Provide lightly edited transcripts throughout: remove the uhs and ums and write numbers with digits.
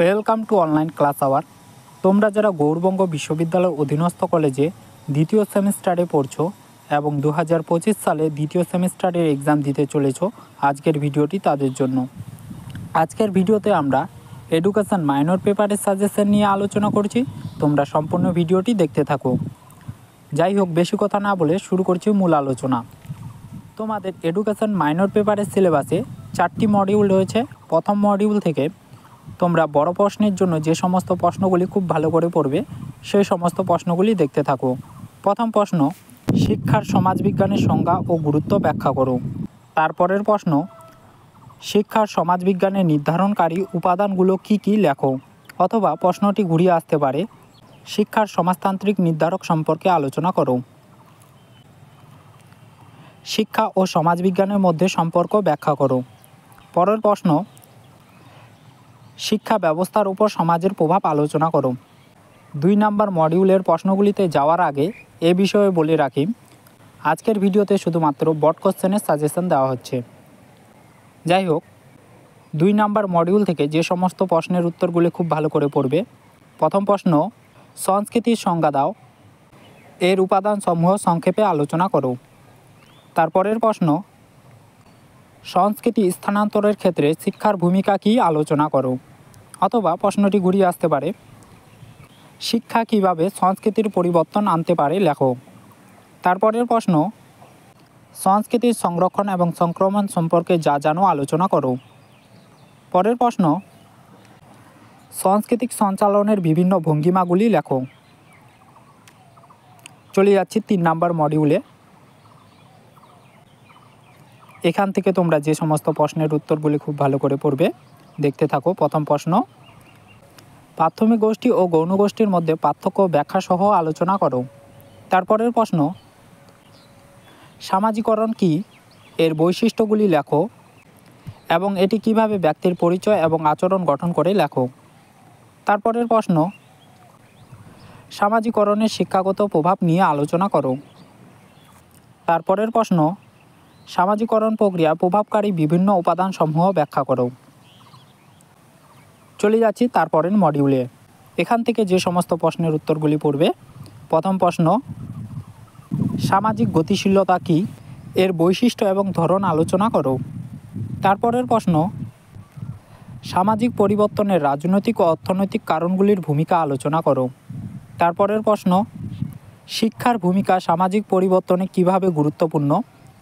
Welcome to online class our. তোমরা যারা গৌরবঙ্গ বিশ্ববিদ্যালয় অধীনস্থ কলেজে দ্বিতীয় সেমিস্টারে পড়ছো এবং 2025 সালে দ্বিতীয় সেমিস্টারের এক্সাম দিতে চলেছো, আজকের ভিডিওটি তাদের জন্য। আজকের ভিডিওতে আমরা এডুকেশন মাইনর পেপারের সাজেশন নিয়ে আলোচনা করছি। তোমরা সম্পূর্ণ ভিডিওটি দেখতে থাকো। যাই হোক, বেশি কথা না বলে শুরু করছি মূল আলোচনা। তোমাদের এডুকেশন মাইনর পেপারের সিলেবাসে 4টি মডিউল রয়েছে। প্রথম মডিউল থেকে তোমরা বড় প্রশ্নের জন্য যে সমস্ত প্রশ্নগুলি খুব ভালো করে পড়বে সেই সমস্ত প্রশ্নগুলি দেখতে থাকো। প্রথম প্রশ্ন, শিক্ষার সমাজবিজ্ঞানের সংজ্ঞা ও গুরুত্ব ব্যাখ্যা করো। তারপরের প্রশ্ন, শিক্ষার সমাজবিজ্ঞানের নির্ধারণকারী উপাদানগুলো কি কি লেখো। অথবা প্রশ্নটি ঘুরিয়ে আসতে পারে, শিক্ষার সমাজতান্ত্রিক নির্ধারক সম্পর্কে আলোচনা করো। শিক্ষা ও সমাজবিজ্ঞানের মধ্যে সম্পর্ক ব্যাখ্যা করো। পরের প্রশ্ন, শিক্ষা ব্যবস্থার উপর সমাজের প্রভাব আলোচনা করো। 2 নম্বর মডিউলের প্রশ্নগুলিতে যাওয়ার আগে এ বিষয়ে বলে রাখি, আজকের ভিডিওতে শুধুমাত্র বট কোশ্চেনের সাজেশন দেওয়া হচ্ছে। যাই হোক, 2 নম্বর মডিউল থেকে যে সমস্ত প্রশ্নের উত্তরগুলি খুব ভালো করে পড়বে। প্রথম প্রশ্ন, সংস্কৃতির সংজ্ঞা দাও, এর উপাদানসমূহ সংক্ষেপে আলোচনা করো। তারপরের প্রশ্ন, সংস্কৃতি স্থানান্তরের ক্ষেত্রে শিক্ষার ভূমিকা কী আলোচনা করো। অথবা প্রশ্নটি ঘুরিয়ে আসতে পারে, শিক্ষা কিভাবে সংস্কৃতির পরিবর্তন আনতে পারে লেখো। তারপরের প্রশ্ন, সংস্কৃতির সংরক্ষণ এবং সংক্রমণ সম্পর্কে যা জানো আলোচনা করো। পরের প্রশ্ন, সাংস্কৃতিক সঞ্চালনের বিভিন্ন ভঙ্গিমাগুলি লেখো। চলে যাচ্ছি 3 নম্বর মডিউলে। এখান থেকে তোমরা যে সমস্ত প্রশ্নের উত্তরগুলি খুব ভালো করে পড়বে দেখতে থাকো। প্রথম প্রশ্ন, প্রাথমিক গোষ্ঠী ও গৌণ গোষ্ঠীর মধ্যে পার্থক্য ব্যাখ্যা সহ আলোচনা করো। তারপরের প্রশ্ন, সামাজিকরণ কি, এর বৈশিষ্ট্যগুলি লেখো এবং এটি কিভাবে ব্যক্তির পরিচয় এবং আচরণ গঠন করে লেখো। তারপরের প্রশ্ন, সামাজিকরণের শিক্ষাগত প্রভাব নিয়ে আলোচনা করো। তারপরের প্রশ্ন, সামাজিকরণ প্রক্রিয়া প্রভাবকারী বিভিন্ন উপাদানসমূহ ব্যাখ্যা করো। চলে যাচ্ছি তারপরের মডিউলে। এখান থেকে যে সমস্ত প্রশ্নের উত্তরগুলি পড়বে। প্রথম প্রশ্ন, সামাজিক গতিশীলতা কী, এর বৈশিষ্ট্য এবং ধরন আলোচনা করো। তারপরের প্রশ্ন, সামাজিক পরিবর্তনের রাজনৈতিক ও অর্থনৈতিক কারণগুলির ভূমিকা আলোচনা করো। তারপরের প্রশ্ন, শিক্ষার ভূমিকা সামাজিক পরিবর্তনে কিভাবে গুরুত্বপূর্ণ,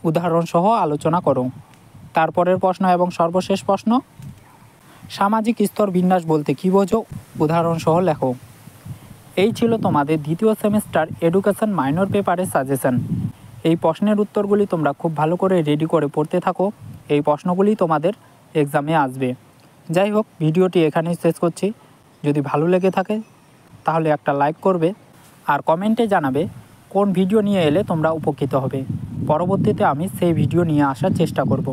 উদাহরণসহ আলোচনা করো। তারপরের প্রশ্ন এবং সর্বশেষ প্রশ্ন, সামাজিক স্তর বিন্যাস বলতে কী বোঝো, উদাহরণসহ লেখো। এই ছিল তোমাদের দ্বিতীয় সেমিস্টার এডুকেশন মাইনর পেপারের সাজেশন। এই প্রশ্নের উত্তরগুলি তোমরা খুব ভালো করে রেডি করে পড়তে থাকো। এই প্রশ্নগুলি তোমাদের এক্সামে আসবে। যাই হোক, ভিডিওটি এখানেই শেষ করছি। যদি ভালো লেগে থাকে তাহলে একটা লাইক করবে আর কমেন্টে জানাবে কোন ভিডিও নিয়ে এলে তোমরা উপকৃত হবে। পরবর্তীতে আমি সেই ভিডিও নিয়ে আসার চেষ্টা করব।